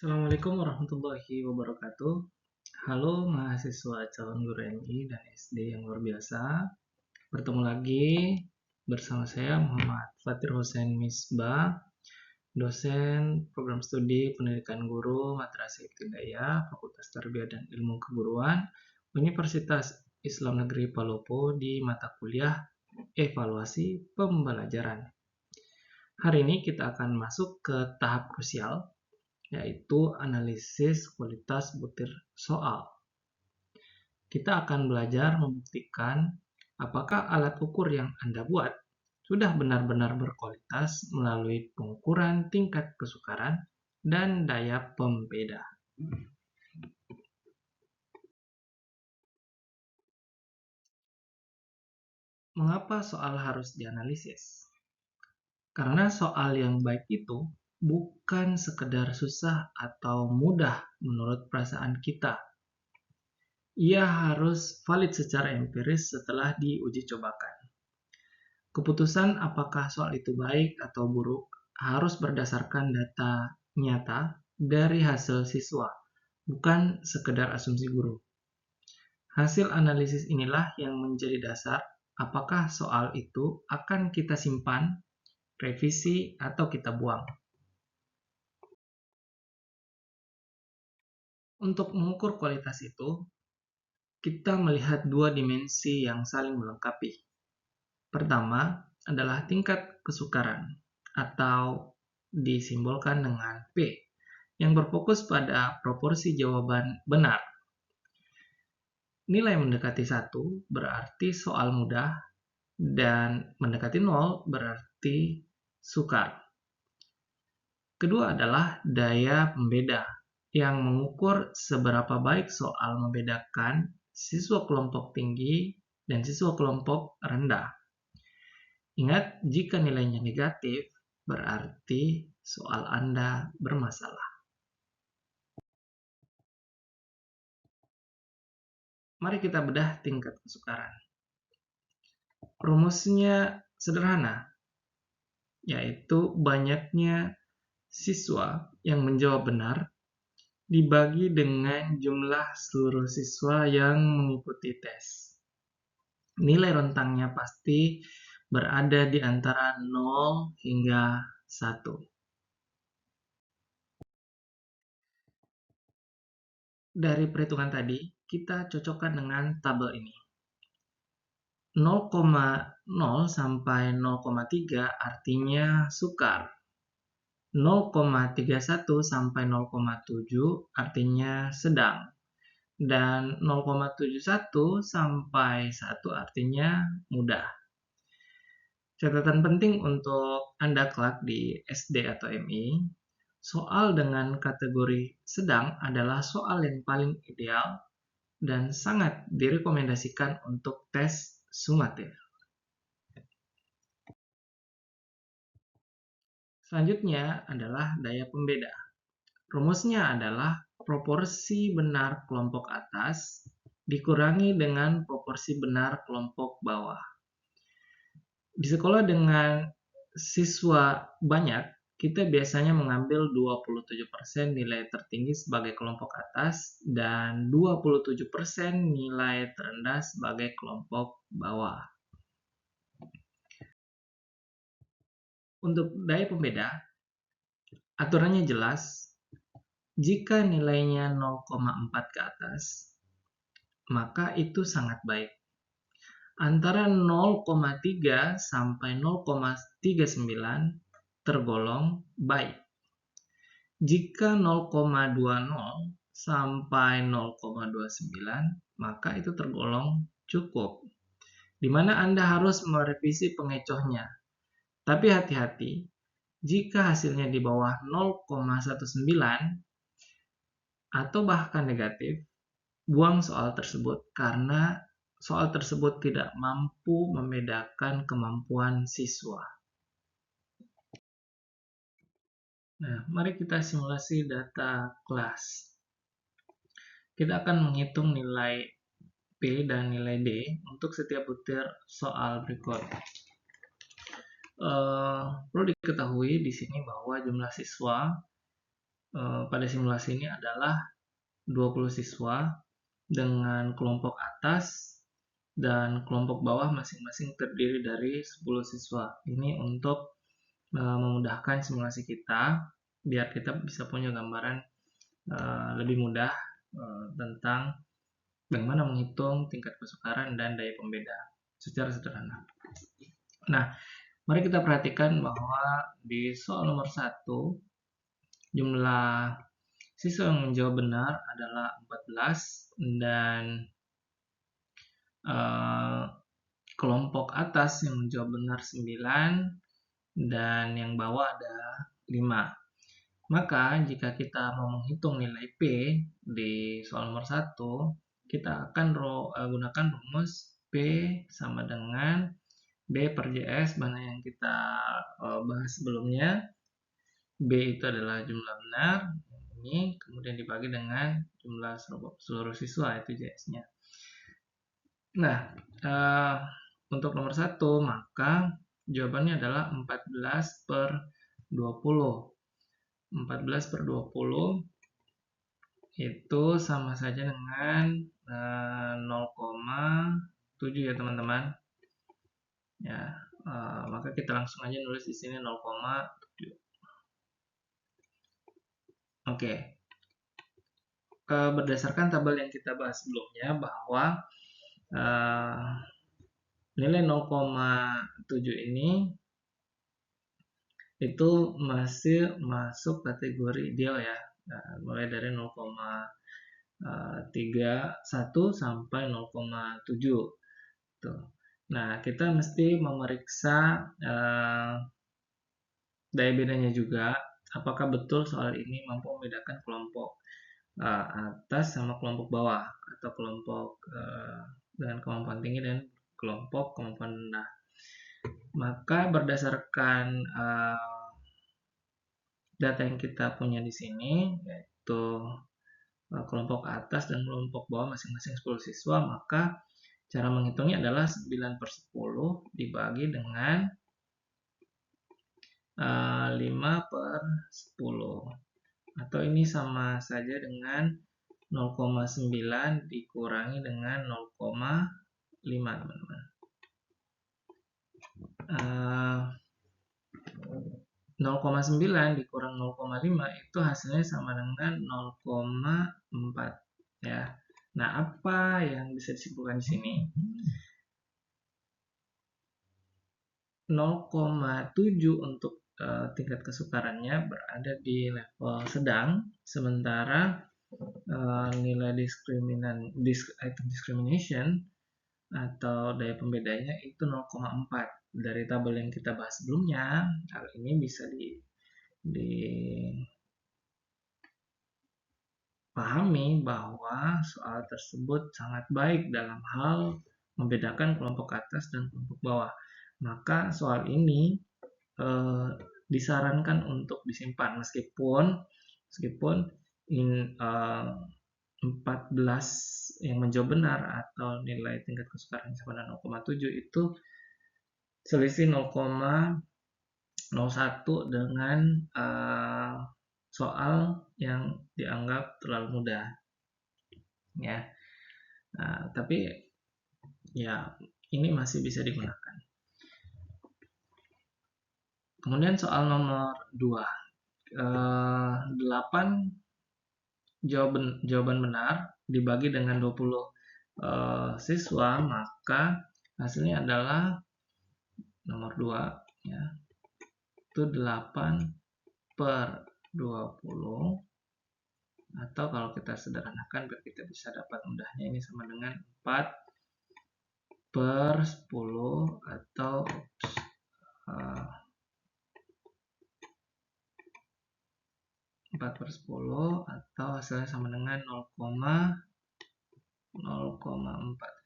Assalamualaikum warahmatullahi wabarakatuh. Halo mahasiswa calon guru MI dan SD yang luar biasa. Bertemu lagi bersama saya Muhammad Fatir Hussein Misbah, dosen program studi pendidikan guru Madrasah Ibtidaiyah, Fakultas Tarbiyah dan Ilmu Keguruan, Universitas Islam Negeri Palopo di mata kuliah Evaluasi Pembelajaran. Hari ini kita akan masuk ke tahap krusial, yaitu analisis kualitas butir soal. Kita akan belajar membuktikan apakah alat ukur yang Anda buat sudah benar-benar berkualitas melalui pengukuran tingkat kesukaran dan daya pembeda. Mengapa soal harus dianalisis? Karena soal yang baik itu bukan sekedar susah atau mudah menurut perasaan kita. Ia harus valid secara empiris setelah diuji cobakan. Keputusan apakah soal itu baik atau buruk harus berdasarkan data nyata dari hasil siswa, bukan sekedar asumsi guru. Hasil analisis inilah yang menjadi dasar apakah soal itu akan kita simpan, revisi, atau kita buang. Untuk mengukur kualitas itu, kita melihat dua dimensi yang saling melengkapi. Pertama adalah tingkat kesukaran atau disimbolkan dengan P yang berfokus pada proporsi jawaban benar. Nilai mendekati 1 berarti soal mudah dan mendekati 0 berarti sukar. Kedua adalah daya pembeda yang mengukur seberapa baik soal membedakan siswa kelompok tinggi dan siswa kelompok rendah. Ingat, jika nilainya negatif, berarti soal Anda bermasalah. Mari kita bedah tingkat kesukaran. Rumusnya sederhana, yaitu banyaknya siswa yang menjawab benar dibagi dengan jumlah seluruh siswa yang mengikuti tes. Nilai rentangnya pasti berada di antara 0 hingga 1. Dari perhitungan tadi, kita cocokkan dengan tabel ini. 0,0 sampai 0,3 artinya sukar. 0,31 sampai 0,7 artinya sedang. Dan 0,71 sampai 1 artinya mudah. Catatan penting untuk Anda kelak di SD atau MI, soal dengan kategori sedang adalah soal yang paling ideal dan sangat direkomendasikan untuk tes sumatif. Selanjutnya adalah daya pembeda. Rumusnya adalah proporsi benar kelompok atas dikurangi dengan proporsi benar kelompok bawah. Di sekolah dengan siswa banyak, kita biasanya mengambil 27% nilai tertinggi sebagai kelompok atas dan 27% nilai terendah sebagai kelompok bawah. Untuk daya pembeda, aturannya jelas. Jika nilainya 0,4 ke atas, maka itu sangat baik. Antara 0,3 sampai 0,39 tergolong baik. Jika 0,20 sampai 0,29, maka itu tergolong cukup, di mana Anda harus merevisi pengecohnya. Tapi hati-hati, jika hasilnya di bawah 0,19 atau bahkan negatif, buang soal tersebut karena soal tersebut tidak mampu membedakan kemampuan siswa. Nah, mari kita simulasi data kelas. Kita akan menghitung nilai P dan nilai D untuk setiap butir soal berikut. Perlu diketahui di sini bahwa jumlah siswa pada simulasi ini adalah 20 siswa dengan kelompok atas dan kelompok bawah masing-masing terdiri dari 10 siswa. Ini untuk memudahkan simulasi kita, biar kita bisa punya gambaran lebih mudah tentang bagaimana menghitung tingkat kesukaran dan daya pembeda secara sederhana. Nah, mari kita perhatikan bahwa di soal nomor 1, jumlah siswa yang menjawab benar adalah 14 dan kelompok atas yang menjawab benar 9 dan yang bawah ada 5. Maka jika kita mau menghitung nilai P di soal nomor 1, kita akan gunakan rumus P sama dengan B per JS, mana yang kita bahas sebelumnya. B itu adalah jumlah benar, ini kemudian dibagi dengan jumlah seluruh siswa, itu JS-nya. Nah, untuk nomor 1, maka jawabannya adalah 14 per 20. 14 per 20 itu sama saja dengan 0,7 ya teman-teman. Ya, maka kita langsung aja nulis di sini 0,7. Oke. Berdasarkan tabel yang kita bahas sebelumnya bahwa nilai 0,7 ini itu masih masuk kategori ideal ya. Mulai dari 0,31 sampai 0,7. Tuh. Nah, kita mesti memeriksa daya bedanya juga. Apakah betul soal ini mampu membedakan kelompok atas sama kelompok bawah, atau kelompok dengan kemampuan tinggi dan kelompok kemampuan rendah. Maka berdasarkan data yang kita punya di sini, yaitu kelompok atas dan kelompok bawah masing-masing 10 siswa, maka cara menghitungnya adalah 9 per 10 dibagi dengan 5 per 10. Atau ini sama saja dengan 0,9 dikurangi dengan 0,5 teman-teman. 0,9 dikurang 0,5 itu hasilnya sama dengan 0,4 ya. Nah, apa yang bisa disimpulkan di sini? 0,7 untuk tingkat kesukarannya berada di level sedang, sementara nilai discrimination atau daya pembedanya itu 0,4. Dari tabel yang kita bahas sebelumnya, hal ini bisa dipahami bahwa soal tersebut sangat baik dalam hal membedakan kelompok atas dan kelompok bawah. Maka soal ini disarankan untuk disimpan meskipun 14 yang menjawab benar atau nilai tingkat kesukaran sama dengan 0,7 itu selisih 0,01 dengan soal yang dianggap terlalu mudah ya. Nah, tapi ya ini masih bisa digunakan. Kemudian soal nomor 2, 8 jawaban benar dibagi dengan 20 siswa, maka hasilnya adalah nomor 2 ya, itu 8 per 20, atau kalau kita sederhanakan biar kita bisa dapat mudahnya, ini sama dengan 4 per 10 atau 4 per 10 atau hasilnya sama dengan 0,4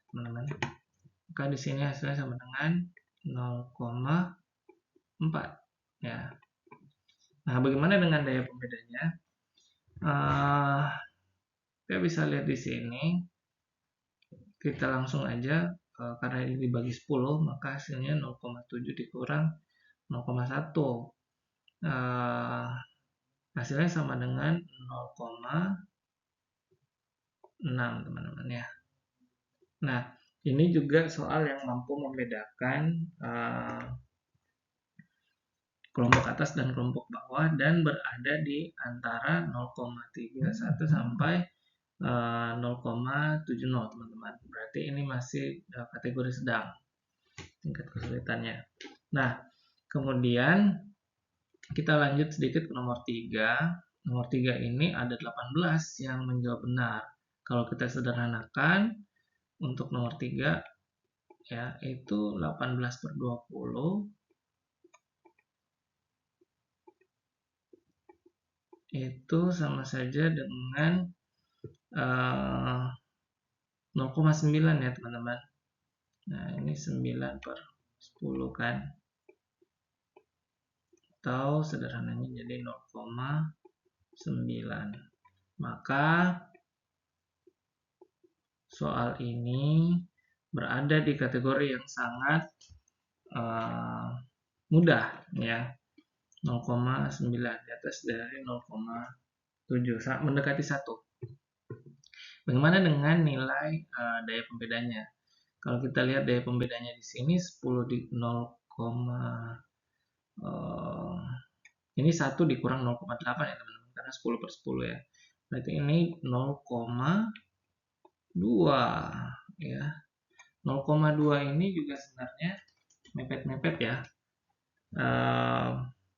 teman-teman. Maka di sini hasilnya sama dengan 0,4 ya. Nah, bagaimana dengan daya pembedanya? Kita bisa lihat di sini. Kita langsung aja karena ini dibagi 10, maka hasilnya 0,7 dikurang 0,1. Hasilnya sama dengan 0,6 teman-teman ya. Nah, ini juga soal yang mampu membedakan kelompok atas dan kelompok bawah dan berada di antara 0,31 sampai 0,70 teman-teman. Berarti ini masih kategori sedang tingkat kesulitannya. Nah, kemudian kita lanjut sedikit ke nomor 3. Nomor 3 ini ada 18 yang menjawab benar. Kalau kita sederhanakan untuk nomor 3 ya, itu 18/20 itu sama saja dengan 0,9 ya teman-teman. Nah, ini 9/10 kan. Atau sederhananya jadi 0,9. Maka soal ini berada di kategori yang sangat mudah ya. 0,9 di atas dari 0,7, mendekati 1. Bagaimana dengan nilai daya pembedanya? Kalau kita lihat daya pembedanya di sini 10 di 0, ini 1 dikurang 0,8 ya teman-teman, karena 10/10 ya. Berarti ini 0,2 ya. 0,2 ini juga sebenarnya mepet-mepet ya.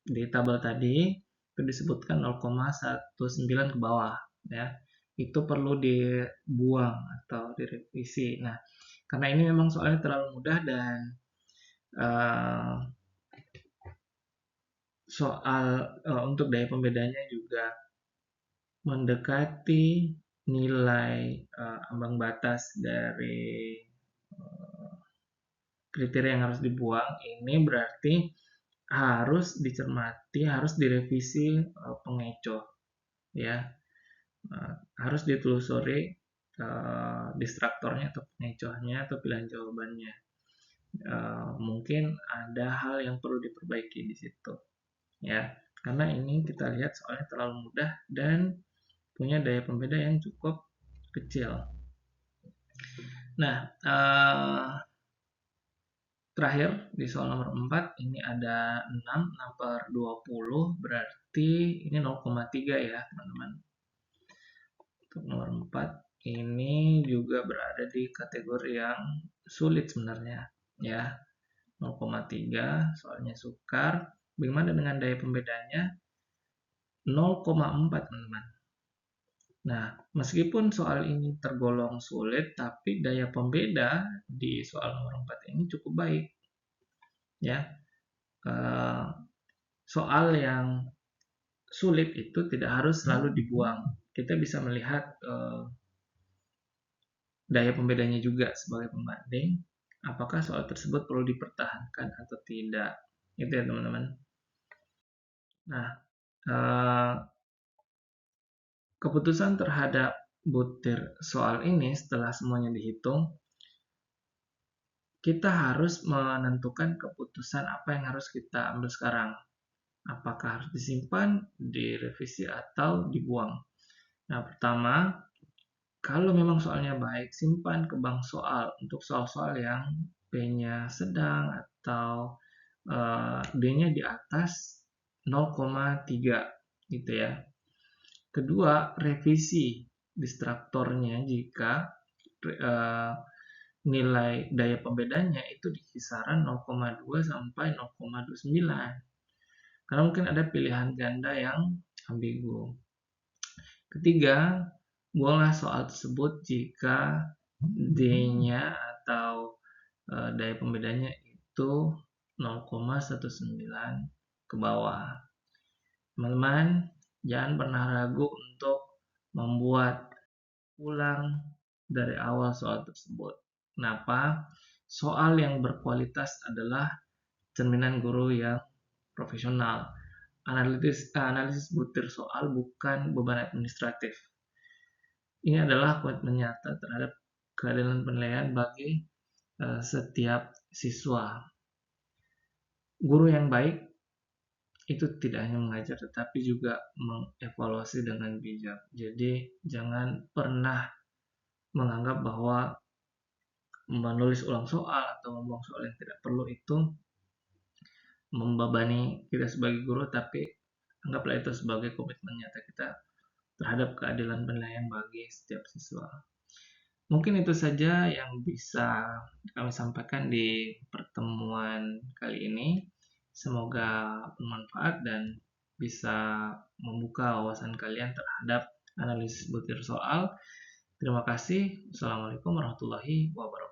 Di tabel tadi itu disebutkan 0,19 ke bawah ya. Itu perlu dibuang atau direvisi. Nah, karena ini memang soalnya terlalu mudah dan soal untuk daya pembedanya juga mendekati nilai ambang batas dari kriteria yang harus dibuang, ini berarti harus dicermati, harus direvisi pengecoh ya. Harus ditelusuri distraktornya atau pengecohnya atau pilihan jawabannya. Mungkin ada hal yang perlu diperbaiki di situ ya, karena ini kita lihat soalnya terlalu mudah dan punya daya pembeda yang cukup kecil. Nah, terakhir di soal nomor 4 ini ada 6/20, berarti ini 0,3 ya teman-teman. Untuk nomor 4 ini juga berada di kategori yang sulit sebenarnya ya. 0,3 soalnya sukar. Bagaimana dengan daya pembedanya? 0,4 teman-teman. Nah, meskipun soal ini tergolong sulit, tapi daya pembeda di soal nomor 4 ini cukup baik. Ya, soal yang sulit itu tidak harus selalu dibuang. Kita bisa melihat daya pembedanya juga sebagai pembanding. Apakah soal tersebut perlu dipertahankan atau tidak? Itu ya teman-teman. Nah, keputusan terhadap butir soal ini setelah semuanya dihitung, kita harus menentukan keputusan apa yang harus kita ambil sekarang. Apakah harus disimpan, direvisi, atau dibuang. Nah, pertama, kalau memang soalnya baik, simpan ke bank soal untuk soal-soal yang P-nya sedang atau D-nya di atas 0,3 gitu ya. Kedua, revisi distraktornya jika nilai daya pembedanya itu di kisaran 0,2 sampai 0,29. Karena mungkin ada pilihan ganda yang ambigu. Ketiga, buanglah soal tersebut jika D-nya atau daya pembedanya itu 0,19 ke bawah. Teman-teman, jangan pernah ragu untuk membuat ulang dari awal soal tersebut. Kenapa? Soal yang berkualitas adalah cerminan guru yang profesional. Analisis butir soal bukan beban administratif. Ini adalah komitmen nyata terhadap keadilan penilaian bagi setiap siswa. Guru yang baik itu tidak hanya mengajar tetapi juga mengevaluasi dengan bijak. Jadi jangan pernah menganggap bahwa menulis ulang soal atau membuang soal yang tidak perlu itu membebani kita sebagai guru, tapi anggaplah itu sebagai komitmen nyata kita terhadap keadilan penilaian bagi setiap siswa. Mungkin itu saja yang bisa kami sampaikan di pertemuan kali ini. Semoga bermanfaat dan bisa membuka wawasan kalian terhadap analisis butir soal. Terima kasih. Assalamualaikum warahmatullahi wabarakatuh.